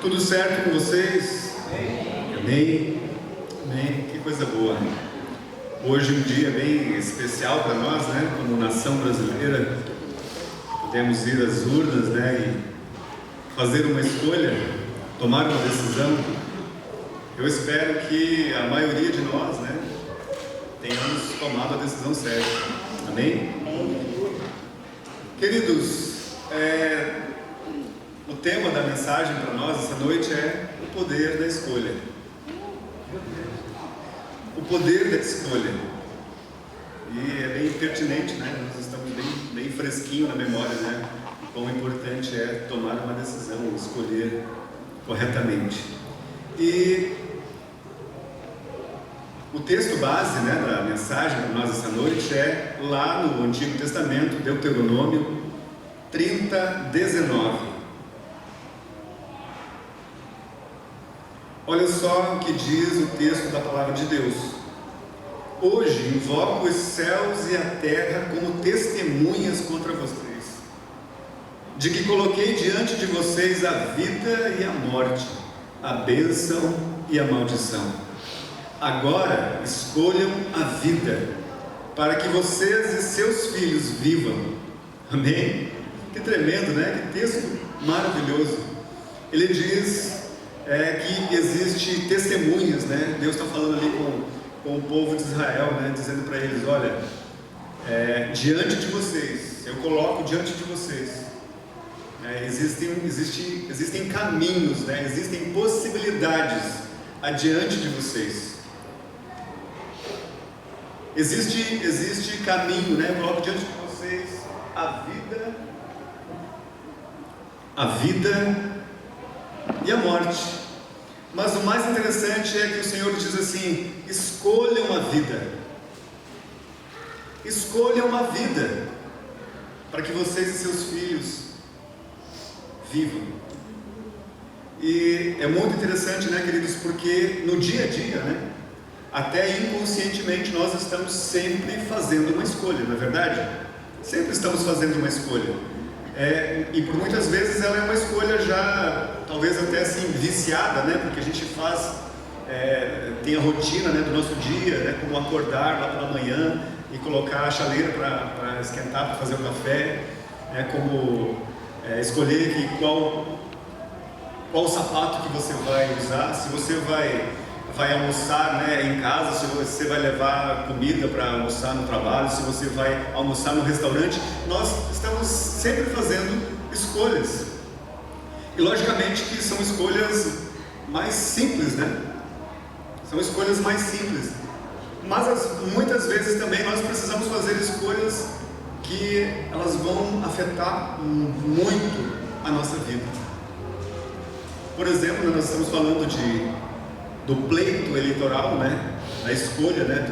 Tudo certo com vocês? Amém? Amém? Que coisa boa. Hoje um dia bem especial para nós, né? Como nação brasileira, podemos ir às urnas, né? E fazer uma escolha, tomar uma decisão. Eu espero que a maioria de nós, né? Tenhamos tomado a decisão certa. Amém? Queridos, o tema da mensagem para nós essa noite é o poder da escolha. O poder da escolha. E é bem pertinente, né? Nós estamos bem fresquinho na memória, né? Quão importante é tomar uma decisão, escolher corretamente. E o texto base, né, da mensagem para nós essa noite é lá no Antigo Testamento, Deuteronômio 30:19. Olha só o que diz o texto da palavra de Deus. Hoje invoco os céus e a terra como testemunhas contra vocês, de que coloquei diante de vocês a vida e a morte, a bênção e a maldição. Agora escolham a vida, para que vocês e seus filhos vivam. Amém? Que tremendo, né? Que texto maravilhoso. Ele diz que existe testemunhas, né? Deus está falando ali com o povo de Israel, né? Dizendo para eles: olha, diante de vocês, eu coloco diante de vocês, existem caminhos, né? Existem possibilidades adiante de vocês. Existe caminho, né? Eu coloco diante de vocês a vida e a morte. Mas o mais interessante é que o Senhor diz assim: escolham a vida. Escolham a vida, para que vocês e seus filhos vivam. E é muito interessante, né, queridos, porque no dia a dia, né, até inconscientemente nós estamos sempre fazendo uma escolha, não é verdade? Sempre estamos fazendo uma escolha. E por muitas vezes ela é uma escolha já, talvez até assim, viciada, né? Porque a gente faz, tem a rotina, né, do nosso dia, né? Como acordar lá pela manhã e colocar a chaleira para esquentar, para fazer o café, como escolher qual sapato que você vai usar, se você vai almoçar, né, em casa, se você vai levar comida para almoçar no trabalho, se você vai almoçar no restaurante. Nós estamos sempre fazendo escolhas, e logicamente que são escolhas mais simples, né? São escolhas mais simples, mas muitas vezes também nós precisamos fazer escolhas que elas vão afetar muito a nossa vida. Por exemplo, nós estamos falando do pleito eleitoral, né? Da escolha, né,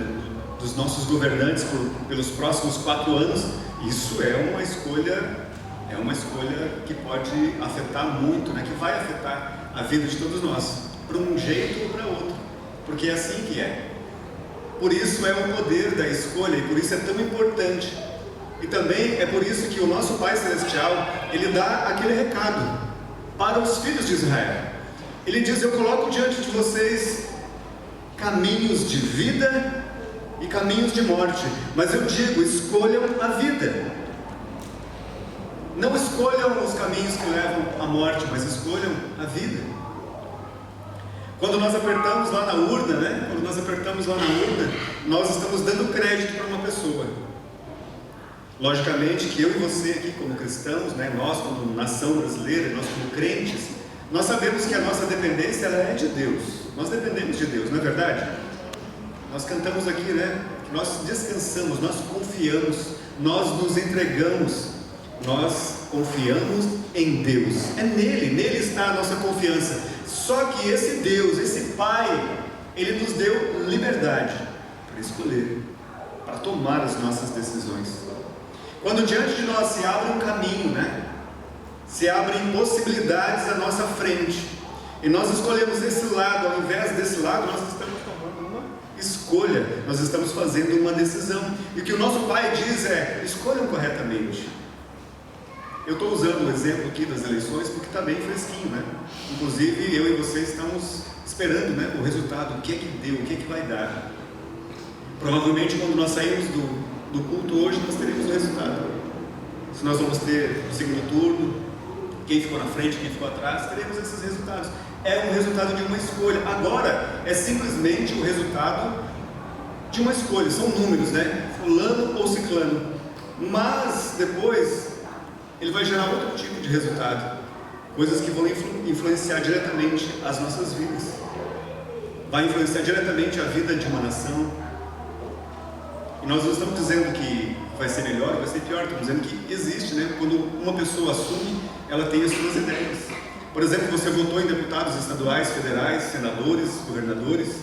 dos nossos governantes pelos próximos 4 anos. Isso é uma escolha que pode afetar muito, né? Que vai afetar a vida de todos nós, para um jeito ou para outro, porque é assim que é. Por isso é o poder da escolha, e por isso é tão importante. E também é por isso que o nosso Pai Celestial, Ele dá aquele recado para os filhos de Israel. Ele diz: eu coloco diante de vocês caminhos de vida e caminhos de morte, mas eu digo, escolham a vida. Não escolham os caminhos que levam à morte, mas escolham a vida. Quando nós apertamos lá na urna, né? Nós estamos dando crédito para uma pessoa. Logicamente que eu e você aqui como cristãos, né? Nós como nação brasileira, nós como crentes, nós sabemos que a nossa dependência ela é de Deus. Nós dependemos de Deus, não é verdade? Nós cantamos aqui, né? Que nós descansamos, nós confiamos, nós nos entregamos, nós confiamos em Deus. É nele está a nossa confiança. Só que esse Deus, esse Pai, Ele nos deu liberdade para escolher, para tomar as nossas decisões. Quando diante de nós se abre um caminho, né? Se abrem possibilidades à nossa frente, e nós escolhemos esse lado, ao invés desse lado, nós estamos tomando uma escolha, nós estamos fazendo uma decisão. E o que o nosso Pai diz é: escolham corretamente. Eu estou usando o exemplo aqui das eleições porque está bem fresquinho, né? Inclusive eu e você estamos esperando, né, o resultado, o que é que deu, o que é que vai dar. Provavelmente quando nós sairmos do culto hoje, nós teremos o resultado. Se nós vamos ter o segundo turno, quem ficou na frente, quem ficou atrás, teremos esses resultados. É um resultado de uma escolha. Agora, é simplesmente o resultado de uma escolha. São números, né? Fulano ou ciclano. Mas, depois, ele vai gerar outro tipo de resultado. Coisas que vão influenciar diretamente as nossas vidas. Vai influenciar diretamente a vida de uma nação. E nós não estamos dizendo que vai ser melhor, vai ser pior. Estamos dizendo que existe, né? Quando uma pessoa assume, ela tem as suas ideias. Por exemplo, você votou em deputados estaduais, federais, senadores, governadores,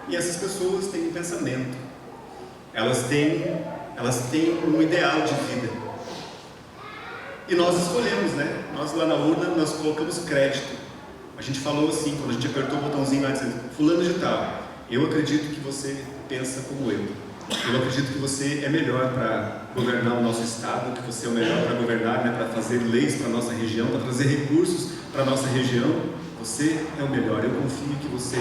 e essas pessoas têm um pensamento, elas têm um ideal de vida, e nós escolhemos, né? Nós lá na urna, nós colocamos crédito. A gente falou assim, quando a gente apertou o botãozinho lá dizendo, fulano de tal, eu acredito que você pensa como eu acredito que você é melhor para governar o nosso estado, que você é o melhor para governar, né, para fazer leis para a nossa região, para trazer recursos para a nossa região. Você é o melhor, eu confio que você,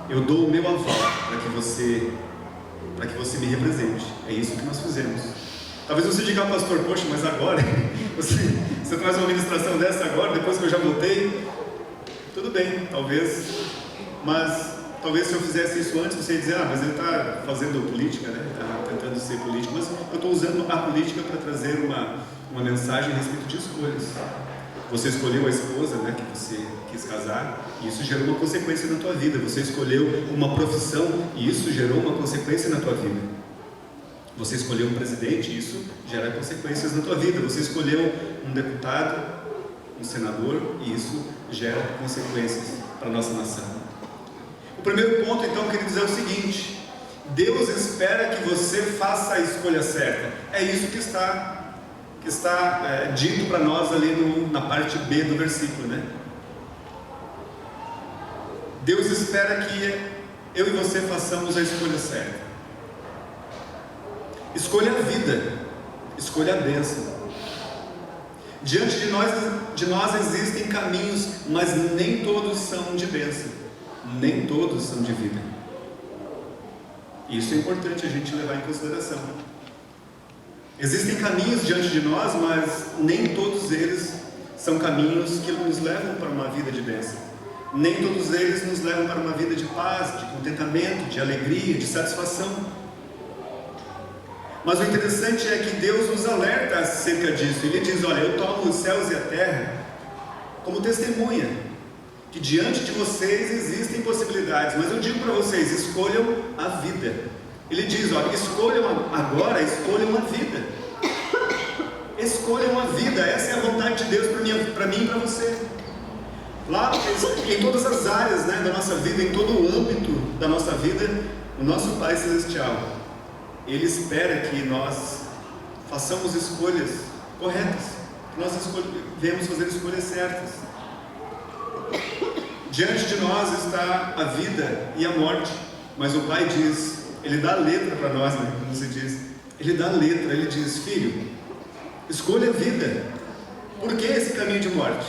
eu dou o meu aval para que você me represente. É isso que nós fizemos. Talvez você diga, pastor, poxa, mas agora, você traz uma ministração dessa agora, depois que eu já votei? Tudo bem, talvez, mas talvez se eu fizesse isso antes, você ia dizer, mas ele está fazendo política, né? Está tentando ser político. Mas eu estou usando a política para trazer uma mensagem a respeito de escolhas. Você escolheu a esposa, né, que você quis casar, e isso gerou uma consequência na tua vida. Você escolheu uma profissão, e isso gerou uma consequência na tua vida. Você escolheu um presidente, e isso gera consequências na tua vida. Você escolheu um deputado, um senador, e isso gera consequências para a nossa nação. O primeiro ponto, então, queridos, é o seguinte: Deus espera que você faça a escolha certa. É isso que está dito para nós ali na parte B do versículo, né? Deus espera que eu e você façamos a escolha certa. Escolha a vida, escolha a bênção. Diante de nós existem caminhos, mas nem todos são de bênção. Nem todos são de vida. Isso é importante a gente levar em consideração. Existem caminhos diante de nós, mas nem todos eles são caminhos que nos levam para uma vida de bênção. Nem todos eles nos levam para uma vida de paz, de contentamento, de alegria, de satisfação. Mas o interessante é que Deus nos alerta acerca disso. Ele diz, olha, eu tomo os céus e a terra como testemunha que diante de vocês existem possibilidades, mas eu digo para vocês, escolham a vida. Ele diz, olha, escolham agora, escolham a vida. Escolham a vida, essa é a vontade de Deus para mim e para você. Lá, em todas as áreas, né, da nossa vida, em todo o âmbito da nossa vida, o nosso Pai Celestial, Ele espera que nós façamos escolhas corretas, que nós venhamos fazer escolhas certas. Diante de nós está a vida e a morte, mas o Pai diz, Ele dá a letra para nós, né? Como se diz, Ele dá a letra, Ele diz, filho, escolha a vida. Por que esse caminho de morte?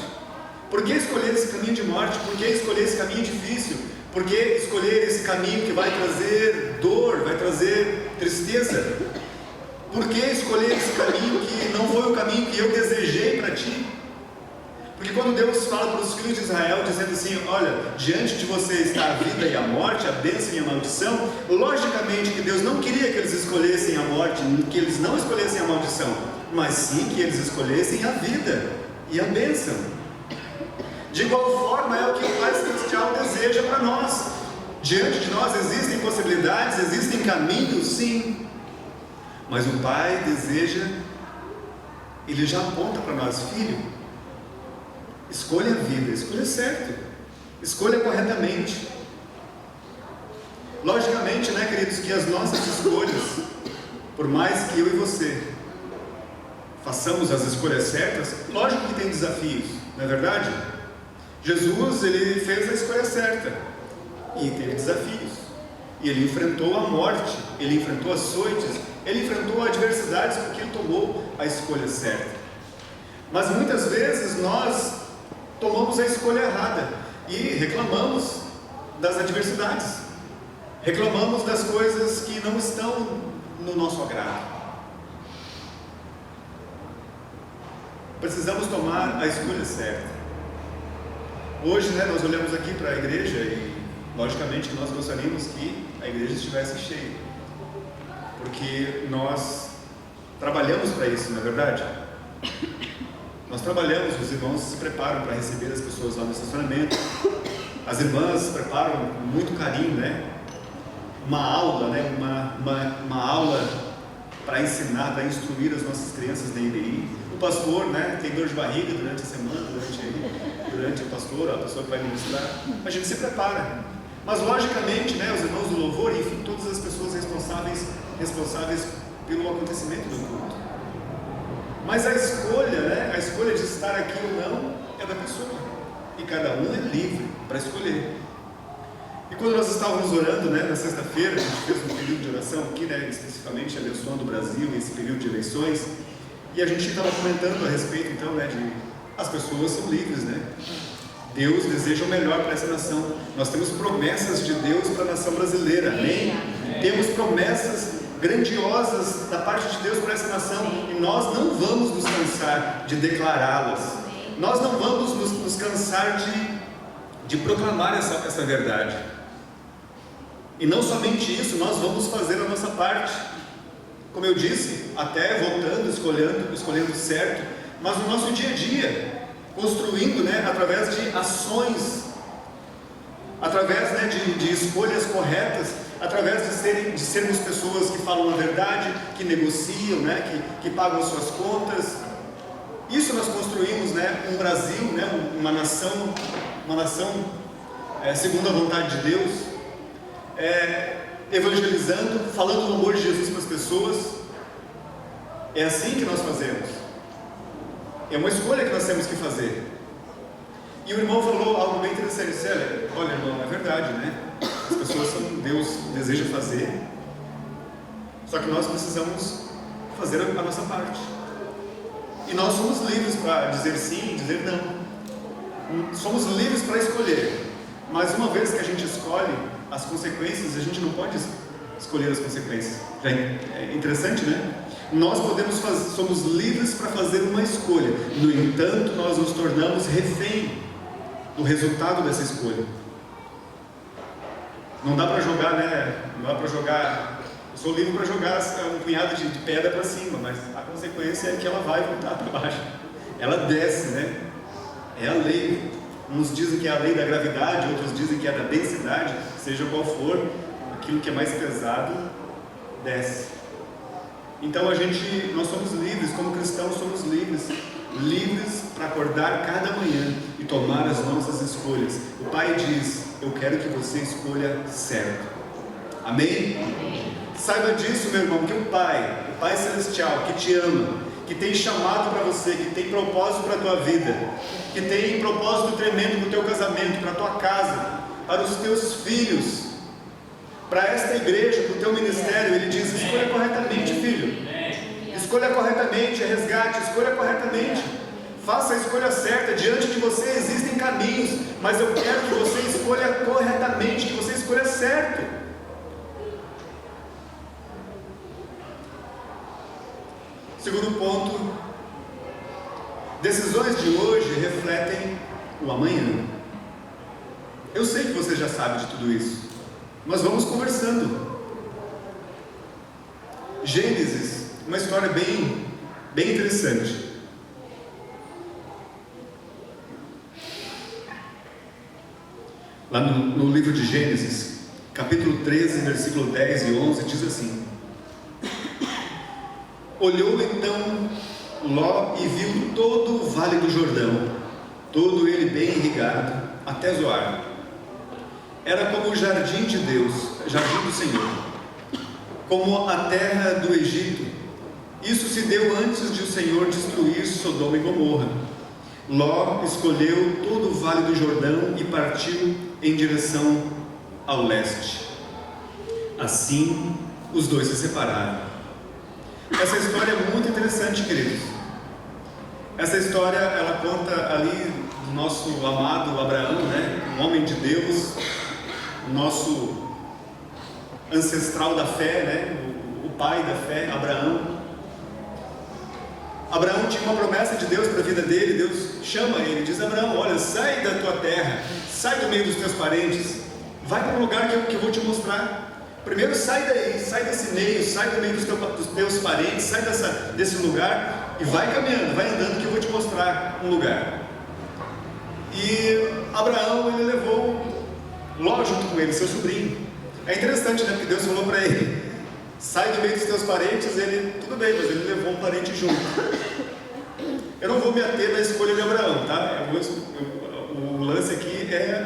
Por que escolher esse caminho de morte? Por que escolher esse caminho difícil? Por que escolher esse caminho que vai trazer dor, vai trazer tristeza? Por que escolher esse caminho que não foi o caminho que eu desejei para ti? Porque quando Deus fala para os filhos de Israel, dizendo assim, olha, diante de você está a vida e a morte, a bênção e a maldição, logicamente que Deus não queria que eles escolhessem a morte, que eles não escolhessem a maldição, mas sim que eles escolhessem a vida e a bênção. De igual forma é o que o Pai Celestial deseja para nós. Diante de nós existem possibilidades, existem caminhos, sim, mas o Pai deseja, Ele já aponta para nós, filho, escolha a vida, escolha certo, escolha corretamente. Logicamente, né, queridos, que as nossas escolhas, por mais que eu e você façamos as escolhas certas, lógico que tem desafios, não é verdade? Jesus, Ele fez a escolha certa e teve desafios, e Ele enfrentou a morte, Ele enfrentou açoites, Ele enfrentou adversidades porque Ele tomou a escolha certa. Mas muitas vezes nós tomamos a escolha errada e reclamamos das adversidades, reclamamos das coisas que não estão no nosso agrado. Precisamos tomar a escolha certa. Hoje, nós olhamos aqui para a igreja e, logicamente, nós gostaríamos que a igreja estivesse cheia, porque nós trabalhamos para isso, não é verdade? Nós trabalhamos, os irmãos se preparam para receber as pessoas lá no estacionamento, as irmãs preparam com muito carinho, uma aula, uma aula para ensinar, para instruir as nossas crianças da IBI. O pastor, tem dor de barriga durante a semana, durante o pastor, a pessoa que vai ministrar, a gente se prepara. Mas logicamente, os irmãos do louvor, enfim, todas as pessoas responsáveis pelo acontecimento do culto. Mas a escolha de estar aqui ou não é da pessoa, e cada um é livre para escolher. E quando nós estávamos orando, na sexta-feira, a gente fez um período de oração aqui, especificamente abençoando o Brasil nesse período de eleições, e a gente estava comentando a respeito, então, de as pessoas são livres, Deus deseja o melhor para essa nação. Nós temos promessas de Deus para a nação brasileira, amém? Temos promessas grandiosas da parte de Deus para essa nação, e nós não vamos nos cansar de declará-las, nós não vamos nos cansar de proclamar essa verdade. E não somente isso, nós vamos fazer a nossa parte, como eu disse, até voltando, escolhendo certo, mas no nosso dia a dia, construindo, através de ações, através, de escolhas corretas, através de sermos pessoas que falam a verdade, que negociam, que pagam as suas contas. Isso nós construímos, um Brasil, uma nação segundo a vontade de Deus, evangelizando, falando do amor de Jesus para as pessoas. É assim que nós fazemos. É uma escolha que nós temos que fazer. E o irmão falou algo bem interessante. Disse: olha, irmão, é verdade, as pessoas Deus deseja fazer, só que nós precisamos fazer a nossa parte. E nós somos livres para dizer sim e dizer não. Somos livres para escolher. Mas uma vez que a gente escolhe as consequências, a gente não pode escolher as consequências. É interessante, Nós somos livres para fazer uma escolha. No entanto, nós nos tornamos refém do resultado dessa escolha. Não dá para jogar, não dá para jogar. Eu sou livre para jogar um punhado de pedra para cima, mas a consequência é que ela vai voltar para baixo. Ela desce, É a lei. Uns dizem que é a lei da gravidade, outros dizem que é da densidade. Seja qual for, aquilo que é mais pesado desce. Então nós somos livres, como cristãos somos livres para acordar cada manhã e tomar as nossas escolhas. O Pai diz: eu quero que você escolha certo. Amém? Saiba disso, meu irmão, que o Pai Celestial, que te ama, que tem chamado para você, que tem propósito para a tua vida, que tem propósito tremendo para o teu casamento, para a tua casa, para os teus filhos, para esta igreja, para o teu ministério. Ele diz: escolha corretamente, filho. Escolha corretamente, resgate, escolha corretamente. Faça a escolha certa. Diante de você existem caminhos, mas eu quero que você escolha corretamente, que você escolha certo. Segundo ponto: decisões de hoje refletem o amanhã. Eu sei que você já sabe de tudo isso, mas vamos conversando. Gênesis, uma história bem interessante. Lá no livro de Gênesis, capítulo 13, versículo 10 e 11, diz assim: olhou então Ló e viu todo o vale do Jordão, todo ele bem irrigado, até Zoar. Era como o jardim de Deus, jardim do Senhor, como a terra do Egito. Isso se deu antes de o Senhor destruir Sodoma e Gomorra. Ló escolheu todo o vale do Jordão e partiu em direção ao leste. Assim, os dois se separaram. Essa história é muito interessante, queridos. Essa história, ela conta ali do nosso amado Abraão, né? Um homem de Deus, o nosso ancestral da fé, né? O pai da fé, Abraão. Abraão tinha uma promessa de Deus para a vida dele. Deus chama ele, diz: Abraão, olha, sai da tua terra, sai do meio dos teus parentes, vai para um lugar que eu vou te mostrar. Primeiro sai daí, sai desse meio, sai do meio dos teus parentes, sai desse lugar e vai caminhando, vai andando que eu vou te mostrar um lugar. E Abraão, ele levou Ló junto com ele, seu sobrinho. É interessante, né? Porque Deus falou para ele: sai do meio dos teus parentes. Ele, tudo bem, mas ele levou um parente junto. Eu não vou me ater na escolha de Abraão, tá? O lance aqui é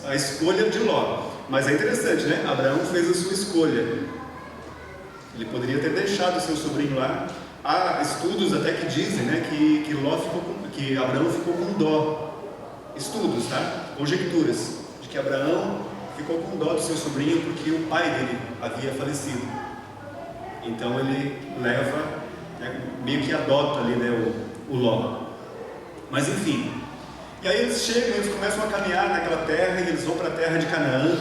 a escolha de Ló. Mas é interessante, né? Abraão fez a sua escolha. Ele poderia ter deixado o seu sobrinho lá. Há estudos até que dizem, né, que Abraão ficou com dó. Estudos, tá? Conjecturas de que Abraão ficou com dó do seu sobrinho porque o pai dele havia falecido. Então ele leva, né, meio que adota ali, né, o Ló. Mas enfim. E aí eles chegam, eles começam a caminhar naquela terra e eles vão para a terra de Canaã.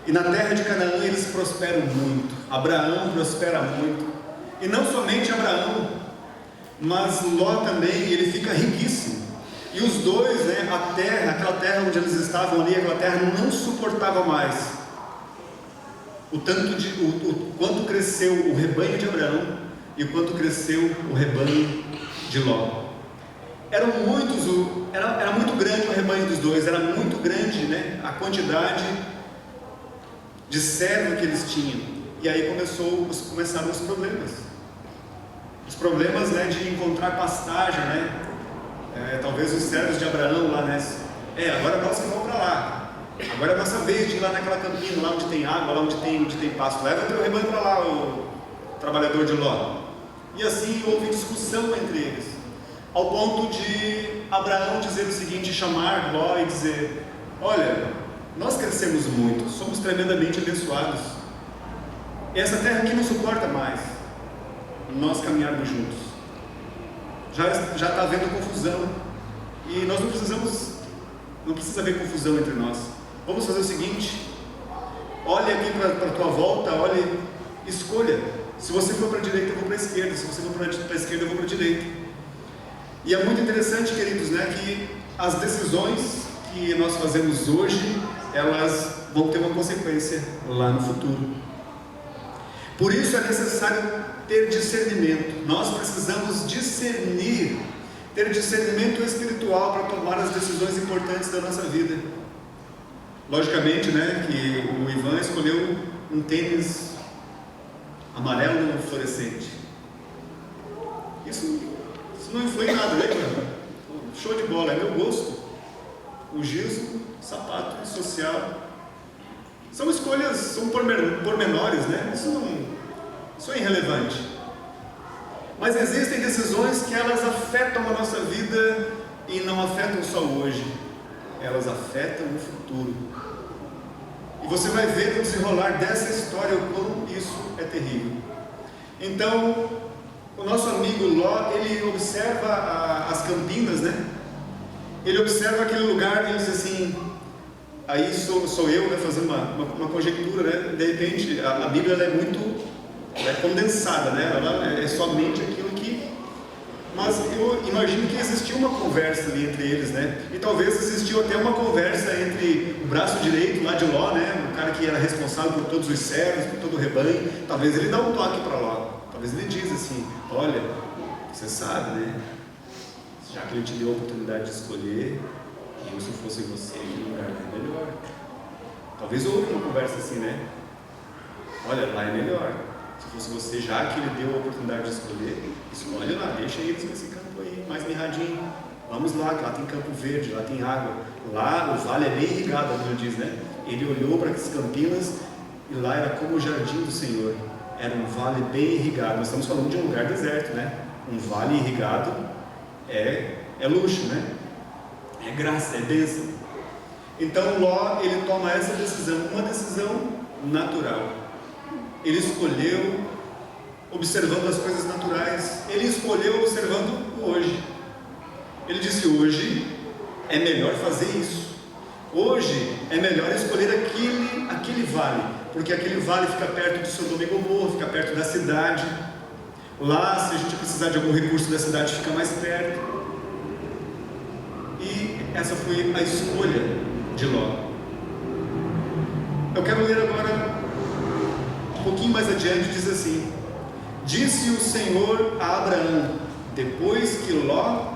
E na terra de Canaã eles prosperam muito. Abraão prospera muito. E não somente Abraão, mas Ló também, ele fica riquíssimo. E os dois, né, aquela terra onde eles estavam ali, aquela terra não suportava mais o quanto cresceu o rebanho de Abraão e o quanto cresceu o rebanho de Ló. Era muito grande o rebanho dos dois, era muito grande, né, a quantidade de servo que eles tinham. E aí começaram os problemas. Os problemas, né, de encontrar pastagem, né? Talvez os servos de Abraão lá, né? Agora nós que vamos para lá. Agora é a nossa vez de ir lá naquela campina, lá onde tem água, lá onde tem pasto. Leva teu rebanho para lá, o trabalhador de Ló. E assim houve discussão entre eles, ao ponto de Abraão dizer o seguinte, chamar Ló e dizer: olha, nós crescemos muito, somos tremendamente abençoados. Essa terra aqui não suporta mais nós caminharmos juntos. Já está havendo confusão. E nós não precisa haver confusão entre nós. Vamos fazer o seguinte: olha aqui para a tua volta, olha, escolha. Se você for para a direita, eu vou para a esquerda. Se você for para a esquerda, eu vou para a direita. E é muito interessante, queridos, né, que as decisões que nós fazemos hoje, elas vão ter uma consequência lá no futuro. Por isso é necessário ter discernimento. Nós precisamos discernir, ter discernimento espiritual para tomar as decisões importantes da nossa vida. Logicamente, né, que o Ivan escolheu um tênis amarelo fluorescente. Isso não influi em nada, né, Ivan? Show de bola, é meu gosto. O Giso, sapato social. São escolhas, são pormenores, né? Isso é irrelevante. Mas existem decisões que elas afetam a nossa vida e não afetam só hoje. Elas afetam o futuro. E você vai ver no desenrolar dessa história o quão isso é terrível. Então, o nosso amigo Ló, ele observa as campinas, né? Ele observa aquele lugar e diz assim, aí sou eu, né, fazendo uma conjectura, né? De repente, a Bíblia ela é muito condensada, né? Ela é somente aquilo que... Mas eu imagino que existia uma conversa ali entre eles, né? E talvez existiu até uma conversa entre o braço direito lá de Ló, né? O cara que era responsável por todos os servos, por todo o rebanho. Talvez ele dá um toque para Ló. Talvez ele diz assim, olha, você sabe, né? Já que ele te deu a oportunidade de escolher, eu, se fosse você, aquele lugar é melhor. Talvez houve uma conversa assim, né? Olha, lá é melhor. Se fosse você, já que ele deu a oportunidade de escolher, escolhe lá, deixa eles nesse campo aí, mais mirradinho. Vamos lá, que lá tem campo verde, lá tem água. Lá o vale é bem irrigado, como ele diz, né? Ele olhou para as campinas e lá era como o jardim do Senhor. Era um vale bem irrigado. Nós estamos falando de um lugar deserto, né? Um vale irrigado é luxo, né? É graça, é bênção. Então Ló, ele toma essa decisão, uma decisão natural. Ele escolheu observando as coisas naturais. Ele escolheu observando o hoje. Ele disse: hoje é melhor fazer isso. Hoje é melhor escolher aquele vale, porque aquele vale fica perto de Sodoma e Gomorra, fica perto da cidade. Lá, se a gente precisar de algum recurso da cidade, fica mais perto. E essa foi a escolha de Ló. Eu quero ler agora um pouquinho mais adiante. Diz assim: disse o Senhor a Abraão, depois que Ló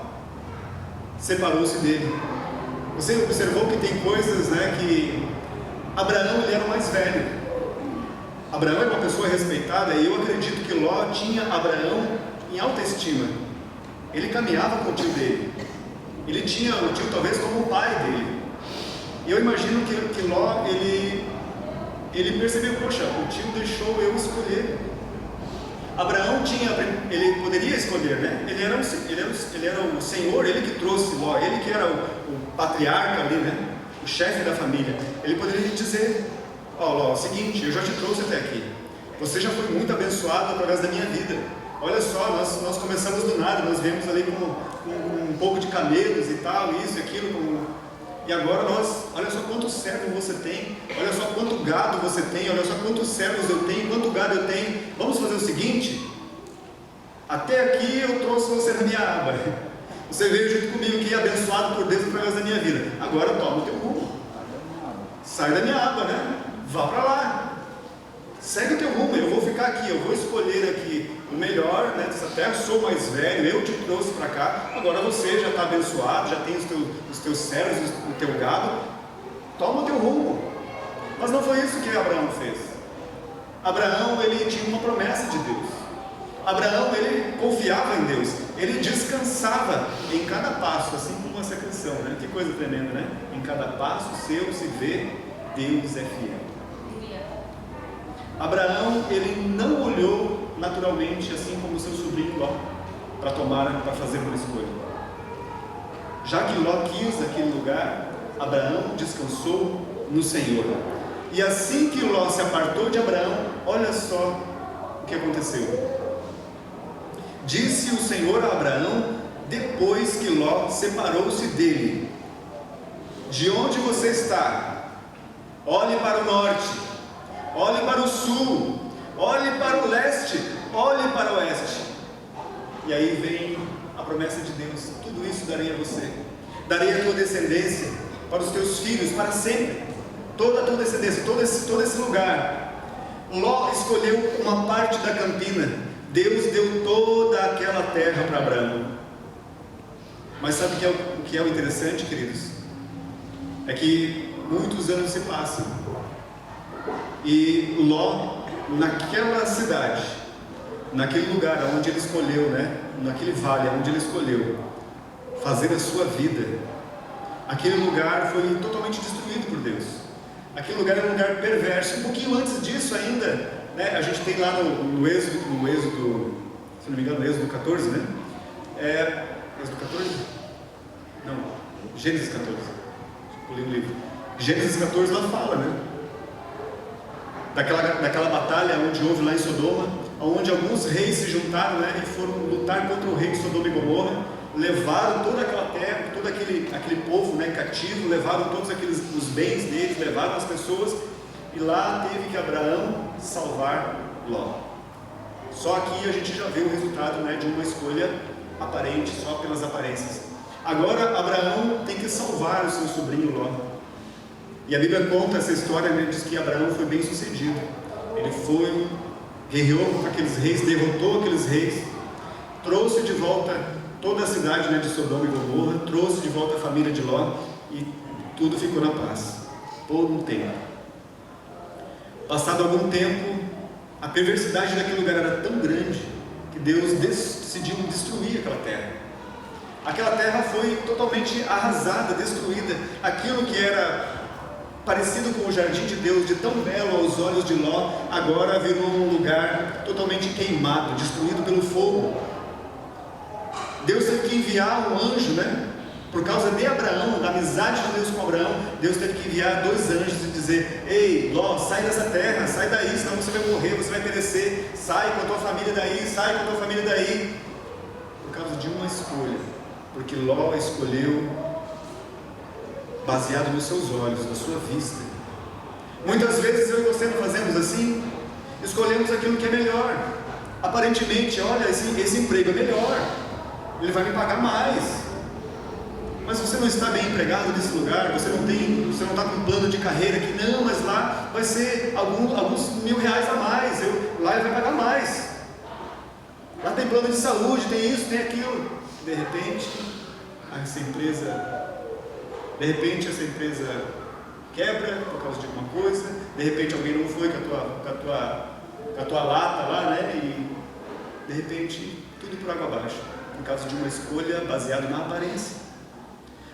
separou-se dele. Você observou que tem coisas, né, que Abraão, ele era o mais velho. Abraão é uma pessoa respeitada, e eu acredito que Ló tinha Abraão em alta estima. Ele caminhava com o tio dele. Ele tinha o tio talvez como o pai dele. E eu imagino que Ló, ele percebeu: poxa, o tio deixou eu escolher. Abraão ele poderia escolher, né? Ele era o senhor, ele que trouxe Ló, ele que era o patriarca ali, né? O chefe da família. Ele poderia dizer: ó, Ló, é o seguinte, eu já te trouxe até aqui. Você já foi muito abençoado através da minha vida. Olha só, nós começamos do nada, nós viemos ali com um pouco de camelos e tal, isso e aquilo, e agora olha só quantos servos você tem, olha só quanto gado você tem, olha só quantos servos eu tenho, quanto gado eu tenho. Vamos fazer o seguinte: até aqui eu trouxe você na minha aba, você veio junto comigo aqui, abençoado por Deus através da minha vida. Agora toma o teu rumo, sai da minha aba, né? Vá para lá, segue o teu rumo. Eu vou ficar aqui, eu vou escolher aqui o melhor, né, dessa terra. Sou mais velho, eu te trouxe para cá. Agora você já está abençoado, já tem os teus servos, o teu gado. Toma o teu rumo. Mas não foi isso que Abraão fez. Abraão, ele tinha uma promessa de Deus. Abraão, ele confiava em Deus. Ele descansava em cada passo, assim como essa canção, né? Que coisa tremenda, né? Em cada passo seu se vê, Deus é fiel. Abraão, ele não olhou naturalmente, assim como seu sobrinho Ló, para fazer uma escolha. Já que Ló quis aquele lugar, Abraão descansou no Senhor. E assim que Ló se apartou de Abraão, olha só o que aconteceu. Disse o Senhor a Abraão, depois que Ló separou-se dele: de onde você está? Olhe para o norte, olhe para o sul, olhe para o leste, olhe para o oeste. E aí vem a promessa de Deus: tudo isso darei a você, darei a tua descendência, para os teus filhos, para sempre, toda a tua descendência, todo esse lugar. Ló escolheu uma parte da campina, Deus deu toda aquela terra para Abraão. Mas sabe o que é o interessante, queridos? É que muitos anos se passam, e Ló, naquela cidade, naquele lugar onde ele escolheu, né? Naquele vale onde ele escolheu fazer a sua vida, aquele lugar foi totalmente destruído por Deus. Aquele lugar era um lugar perverso. Um pouquinho antes disso ainda, né? A gente tem lá no Êxodo, se não me engano, no Êxodo 14, né? Êxodo 14? Não, Gênesis 14. Eu li o livro. Gênesis 14 lá fala, né? Daquela batalha onde houve lá em Sodoma, onde alguns reis se juntaram, né, e foram lutar contra o rei de Sodoma e Gomorra, levaram toda aquela terra, todo aquele povo, né, cativo, levaram todos os bens deles, levaram as pessoas, e lá teve que Abraão salvar Ló. Só aqui a gente já vê o resultado, né, de uma escolha aparente, só pelas aparências. Agora Abraão tem que salvar o seu sobrinho Ló. E a Bíblia conta essa história, né, diz que Abraão foi bem sucedido. Ele foi, guerreou contra aqueles reis, derrotou aqueles reis, trouxe de volta toda a cidade, né, de Sodoma e Gomorra, trouxe de volta a família de Ló, e tudo ficou na paz, por um tempo. Passado algum tempo, a perversidade daquele lugar era tão grande, que Deus decidiu destruir aquela terra. Aquela terra foi totalmente arrasada, destruída. Aquilo que era parecido com o jardim de Deus, de tão belo aos olhos de Ló, agora virou um lugar totalmente queimado, destruído pelo fogo. Deus teve que enviar um anjo, né? Por causa de Abraão, da amizade de Deus com Abraão, Deus teve que enviar 2 anjos e dizer: ei, Ló, sai dessa terra, sai daí, senão você vai morrer, você vai perecer, sai com a tua família daí, sai com a tua família daí. Por causa de uma escolha, Porque Ló escolheu baseado nos seus olhos, na sua vista. Muitas vezes eu e você não fazemos assim, escolhemos aquilo que é melhor. Aparentemente, olha, esse emprego é melhor, ele vai me pagar mais. Mas você não está bem empregado nesse lugar, você não está com um plano de carreira que não, mas lá vai ser alguns R$1.000 a mais, lá ele vai pagar mais. Lá tem plano de saúde, tem isso, tem aquilo. De repente essa empresa quebra por causa de alguma coisa, de repente alguém não foi com a tua lata lá, né? E de repente tudo por água abaixo, por causa de uma escolha baseada na aparência.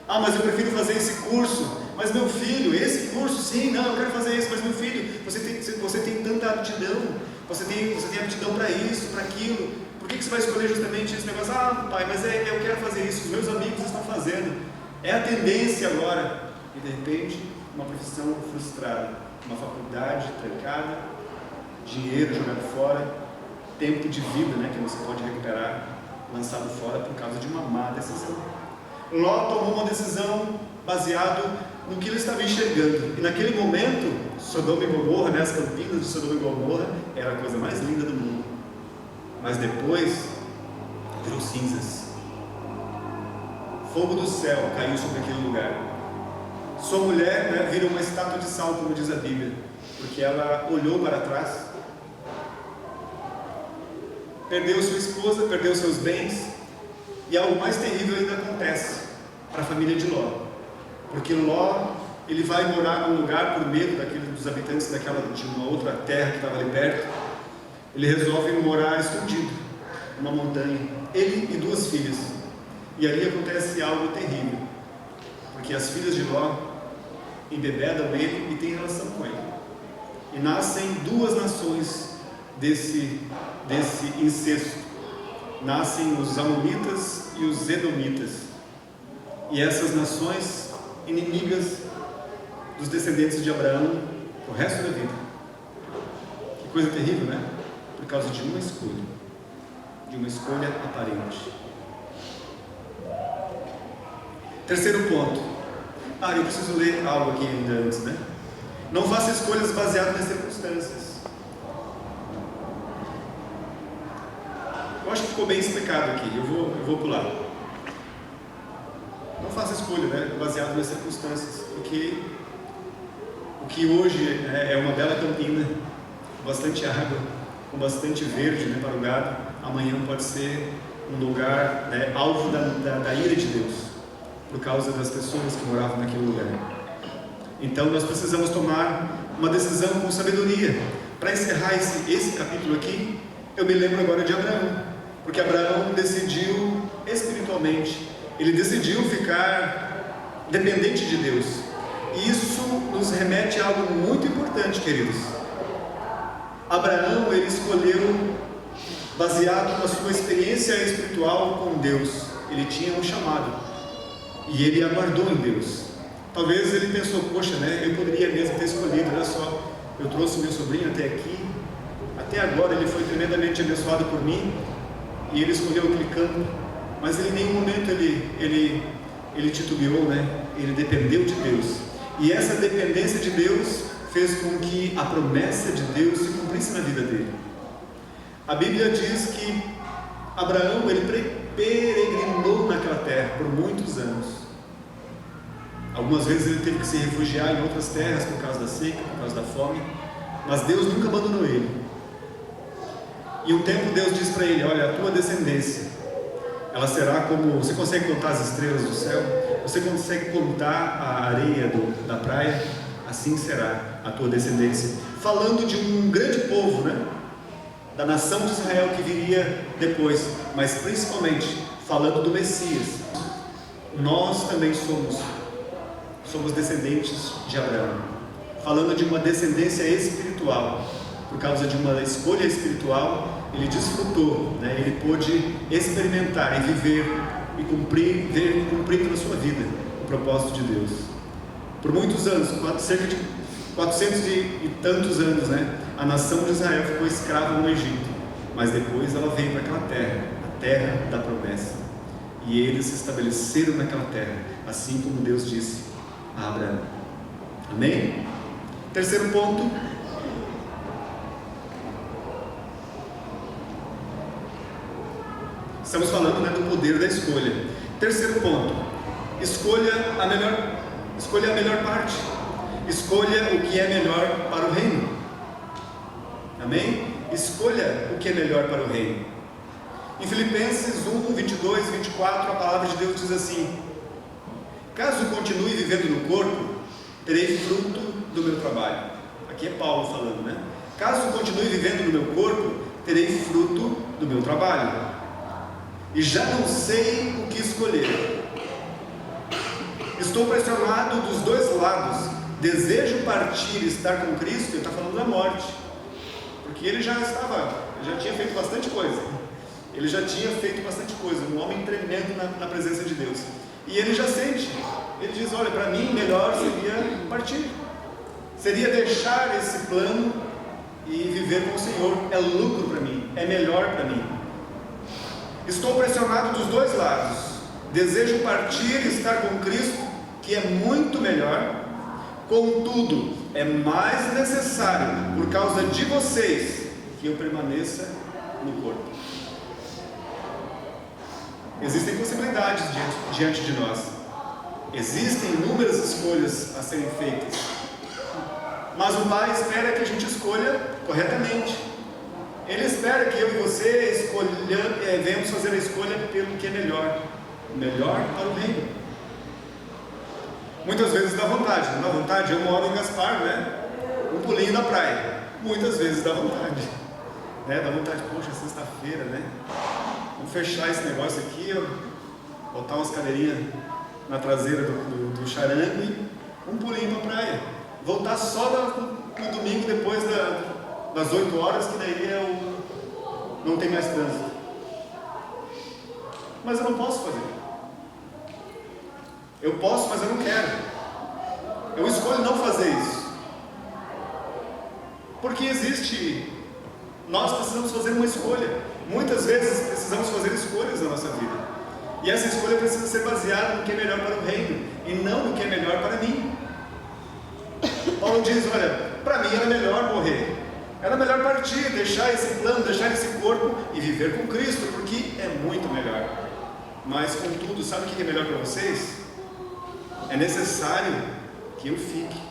Ah, mas eu prefiro fazer esse curso, mas meu filho, esse curso, sim, não, eu quero fazer isso, mas meu filho, você tem tanta aptidão, você tem aptidão para isso, para aquilo, por que você vai escolher justamente esse negócio? Ah, pai, mas eu quero fazer isso, os meus amigos estão fazendo, é a tendência agora, e de repente, uma profissão frustrada, uma faculdade trancada, dinheiro jogado fora, tempo de vida, né, que você pode recuperar, lançado fora por causa de uma má decisão. Ló tomou uma decisão baseado no que ele estava enxergando, e naquele momento, Sodoma e Gomorra, né, as campinas de Sodoma e Gomorra, era a coisa mais linda do mundo, mas depois virou cinzas. Fogo do céu caiu sobre aquele lugar. Sua mulher, né, vira uma estátua de sal, como diz a Bíblia, porque ela olhou para trás, perdeu sua esposa, perdeu seus bens. E algo mais terrível ainda acontece para a família de Ló, porque Ló, ele vai morar num lugar por medo dos habitantes de uma outra terra que estava ali perto. Ele resolve morar escondido, numa montanha, ele e 2 filhas, e ali acontece algo terrível, porque as filhas de Ló embebedam ele e têm relação com ele, e nascem 2 nações desse incesto. Nascem os Amonitas e os Edomitas, e essas nações inimigas dos descendentes de Abraão o resto da vida. Que coisa terrível, né? Por causa de uma escolha aparente. Terceiro ponto. Eu preciso ler algo aqui ainda antes, né? Não faça escolhas baseadas nas circunstâncias. Eu acho que ficou bem explicado aqui, eu vou pular. Não faça escolha, né, baseado nas circunstâncias, porque o que hoje é uma bela campina, com bastante água, com bastante verde, né, para o gado, amanhã pode ser um lugar, né, alvo da ira de Deus, por causa das pessoas que moravam naquele lugar. Então nós precisamos tomar uma decisão com sabedoria. Para encerrar esse capítulo aqui, eu me lembro agora de Abraão. Porque Abraão decidiu espiritualmente, ele decidiu ficar dependente de Deus. E isso nos remete a algo muito importante, queridos. Abraão, ele escolheu baseado na sua experiência espiritual com Deus. Ele tinha um chamado e ele aguardou em Deus. Talvez ele pensou, poxa, né, eu poderia mesmo ter escolhido, olha só, eu trouxe meu sobrinho até aqui, até agora ele foi tremendamente abençoado por mim, e ele escolheu aquele campo, mas ele, em nenhum momento ele titubeou, né? Ele dependeu de Deus, e essa dependência de Deus fez com que a promessa de Deus se cumprisse na vida dele. A Bíblia diz que Abraão, ele peregrinou naquela terra por muitos anos. Algumas vezes ele teve que se refugiar em outras terras por causa da seca, por causa da fome, mas Deus nunca abandonou ele. E um tempo Deus diz para ele, olha, a tua descendência, ela será como, você consegue contar as estrelas do céu? Você consegue contar a areia da praia? Assim será a tua descendência. Falando de um grande povo, né? Da nação de Israel que viria depois, mas principalmente falando do Messias. Nós também somos descendentes de Abraão, falando de uma descendência espiritual. Por causa de uma escolha espiritual, ele desfrutou, né? Ele pôde experimentar e viver e ver cumprido na sua vida o propósito de Deus. Por muitos anos, cerca de 400 e tantos anos, né? A nação de Israel ficou escrava no Egito, mas depois ela veio para aquela terra, a terra da promessa. e eles se estabeleceram naquela terra, assim como Deus disse a Abraão. Amém? Terceiro ponto. Estamos falando, né, do poder da escolha. Terceiro ponto. Escolha a melhor parte. Escolha o que é melhor para o reino. Amém? Escolha o que é melhor para o reino. Em Filipenses 1, 22, 24, a palavra de Deus diz assim: caso continue vivendo no corpo, terei fruto do meu trabalho. Aqui é Paulo falando, né? Caso continue vivendo no meu corpo, terei fruto do meu trabalho. E já não sei o que escolher. Estou pressionado dos dois lados. Desejo partir e estar com Cristo. Ele está falando da morte, porque ele já tinha feito bastante coisa. Ele já tinha feito bastante coisa, um homem tremendo na presença de Deus. E ele já sente, ele diz: olha, para mim melhor seria partir, seria deixar esse plano e viver com o Senhor. É lucro para mim, é melhor para mim. Estou pressionado dos dois lados. Desejo partir e estar com Cristo, que é muito melhor. Contudo, é mais necessário, por causa de vocês, que eu permaneça no corpo. Existem possibilidades diante de nós. Existem inúmeras escolhas a serem feitas. Mas o Pai espera que a gente escolha corretamente. Ele espera que eu e você venhamos fazer a escolha pelo que é melhor. Melhor para o reino. Muitas vezes dá vontade. Não dá vontade? Eu moro em Gaspar, né? Um pulinho na praia. Muitas vezes dá vontade. Né? Dá vontade, poxa, sexta-feira, né? Vamos fechar esse negócio aqui, ó, botar umas cadeirinhas na traseira do charango e um pulinho pra praia. Voltar só no domingo depois das 8 horas, que daí não tem mais trânsito. Mas eu não posso fazer. Eu posso, mas eu não quero. Eu escolho não fazer isso. Porque nós precisamos fazer uma escolha. Muitas vezes precisamos fazer escolhas na nossa vida. E essa escolha precisa ser baseada no que é melhor para o reino e não no que é melhor para mim. Paulo diz: olha, para mim era melhor morrer. Era melhor partir, deixar esse plano, deixar esse corpo e viver com Cristo, porque é muito melhor. Mas contudo, sabe o que é melhor para vocês? É necessário que eu fique.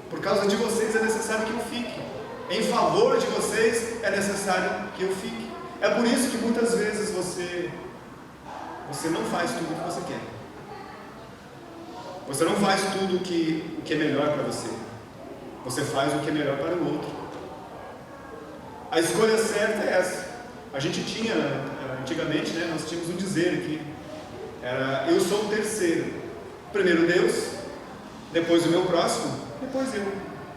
Por causa de vocês é necessário que eu fique. Em favor de vocês é necessário que eu fique. É por isso que muitas vezes você não faz tudo o que você quer. Você não faz tudo o que é melhor para você. Você faz o que é melhor para o outro. A escolha certa é essa. A gente tinha, antigamente, né, nós tínhamos um dizer aqui. Era: eu sou o terceiro. Primeiro Deus, depois o meu próximo, depois eu.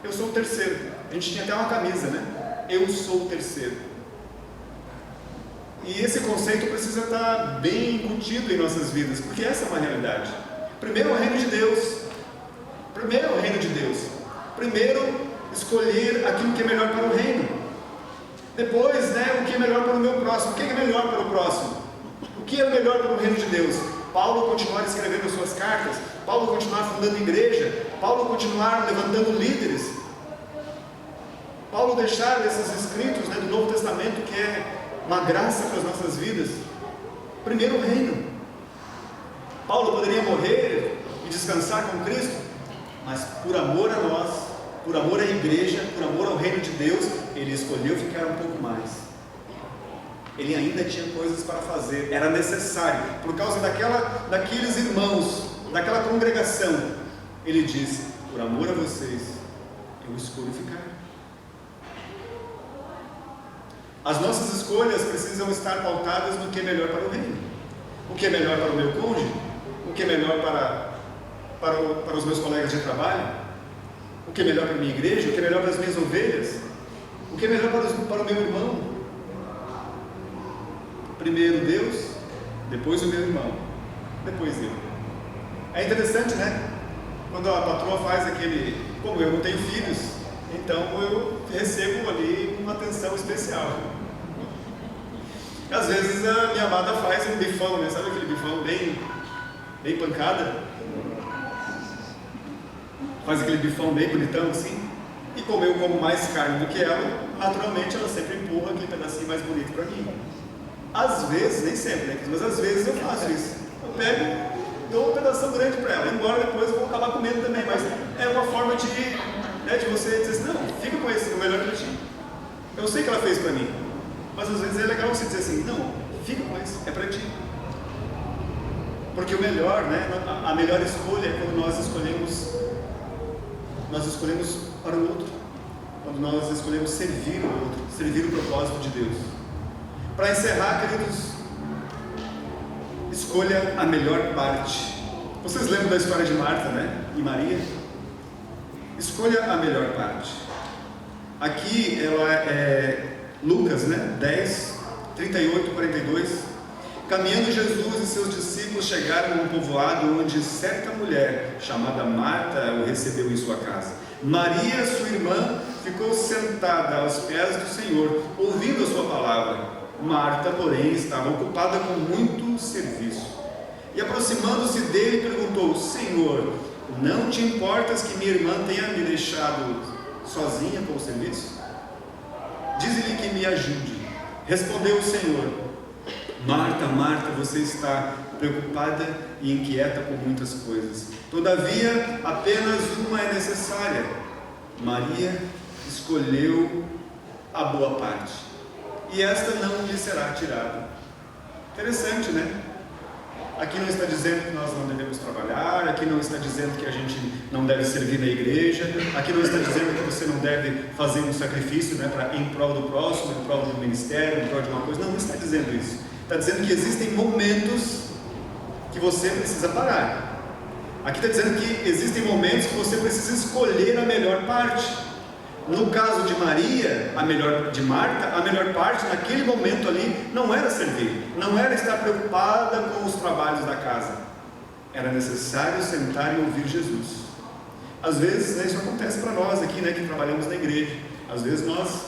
Eu sou o terceiro. A gente tinha até uma camisa, né? Eu sou o terceiro. E esse conceito precisa estar bem embutido em nossas vidas, porque essa é uma realidade. Primeiro o reino de Deus. Primeiro o reino de Deus. Primeiro escolher aquilo que é melhor para o reino. Depois, né, o que é melhor para o meu próximo. O que é melhor para o próximo? O que é melhor para o reino de Deus? Paulo continuar escrevendo as suas cartas. Paulo continuar fundando igreja. Paulo continuar levantando líderes. Paulo deixar esses escritos, né, do Novo Testamento, que é uma graça para as nossas vidas. Primeiro o reino. Paulo poderia morrer e descansar com Cristo, mas por amor a nós, por amor à igreja, por amor ao reino de Deus, ele escolheu ficar um pouco mais. Ele ainda tinha coisas para fazer, era necessário, por causa daqueles irmãos, daquela congregação. Ele disse: por amor a vocês, eu escolho ficar. As nossas escolhas precisam estar pautadas no que é melhor para o reino. O que é melhor para o meu cônjuge? O que é melhor para os meus colegas de trabalho? O que é melhor para a minha igreja? O que é melhor para as minhas ovelhas? O que é melhor para o meu irmão? Primeiro Deus, depois o meu irmão, depois eu. É interessante, né? Quando a patroa faz como eu não tenho filhos, então eu recebo ali uma atenção especial. Às vezes a minha amada faz um bifão, né? Sabe aquele bifão bem pancada? Faz aquele bifão bem bonitão assim. E como eu como mais carne do que ela, naturalmente ela sempre empurra aquele pedacinho mais bonito para mim. Às vezes, nem sempre, né? Mas às vezes eu faço isso. Eu pego, dou um pedação grande para ela, embora depois eu vou acabar comendo também, mas é uma forma de você dizer assim, não, fica com esse, o melhor para ti. Eu sei que ela fez para mim, mas às vezes é legal você dizer assim, não, fica com esse, é para ti. Porque o melhor, né, a melhor escolha é quando nós escolhemos para o outro, quando nós escolhemos servir o outro, servir o propósito de Deus. Para encerrar, queridos, escolha a melhor parte. Vocês lembram da história de Marta, né, e Maria? Escolha a melhor parte. Aqui ela é Lucas, né, 10, 38, 42. Caminhando Jesus e seus discípulos chegaram a um povoado onde certa mulher, chamada Marta, o recebeu em sua casa. Maria, sua irmã, ficou sentada aos pés do Senhor, ouvindo a sua palavra. Marta, porém, estava ocupada com muito serviço. E aproximando-se dele, perguntou: Senhor, não te importas que minha irmã tenha me deixado sozinha com o serviço? Dize-lhe que me ajude. Respondeu o Senhor: Marta, Marta, você está preocupada e inquieta com muitas coisas. Todavia, apenas uma é necessária. Maria escolheu a boa parte, e esta não lhe será tirada. Interessante, né? Aqui não está dizendo que nós não devemos trabalhar, aqui não está dizendo que a gente não deve servir na igreja, aqui não está dizendo que você não deve fazer um sacrifício, né, em prol do próximo, em prol do ministério, em prol de uma coisa. Não está dizendo isso. Está dizendo que existem momentos que você precisa parar. Aqui está dizendo que existem momentos que você precisa escolher a melhor parte. No caso de Maria, de Marta, a melhor parte naquele momento ali não era servir, não era estar preocupada com os trabalhos da casa. Era necessário sentar e ouvir Jesus. Às vezes, né, isso acontece para nós aqui, né, que trabalhamos na igreja. Às vezes nós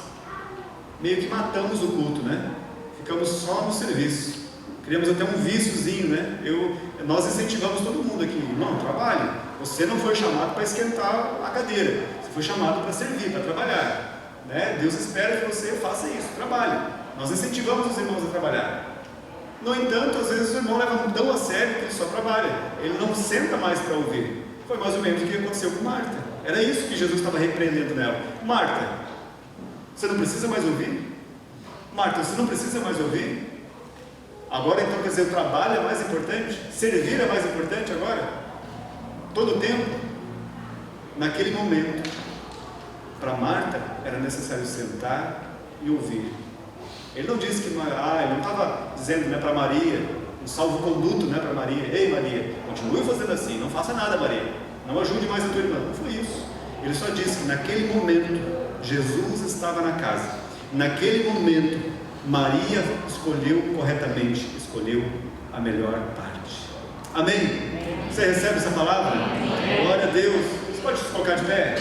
meio que matamos o culto, né? Ficamos só no serviço. Criamos até um víciozinho, né? Nós incentivamos todo mundo aqui: não, trabalhe. Você não foi chamado para esquentar a cadeira, você foi chamado para servir, para trabalhar, né? Deus espera que você faça isso, trabalhe. Nós incentivamos os irmãos a trabalhar. No entanto, às vezes o irmão leva tão a sério que ele só trabalha, ele não senta mais para ouvir. Foi mais ou menos o que aconteceu com Marta. Era isso que Jesus estava repreendendo nela. Marta, você não precisa mais ouvir? Marta, você não precisa mais ouvir? Agora então quer dizer, o trabalho é mais importante? Servir é mais importante agora? Todo o tempo? Naquele momento, para Marta era necessário sentar e ouvir. Ele não disse que, ele não estava dizendo, né, para Maria, um salvo-conduto, né, para Maria: ei Maria, continue fazendo assim, não faça nada, Maria, não ajude mais a tua irmã. Não foi isso. Ele só disse que naquele momento Jesus estava na casa. Naquele momento Maria escolheu corretamente, escolheu a melhor parte. Amém? Você recebe essa palavra? Glória a Deus. Você pode se colocar de pé?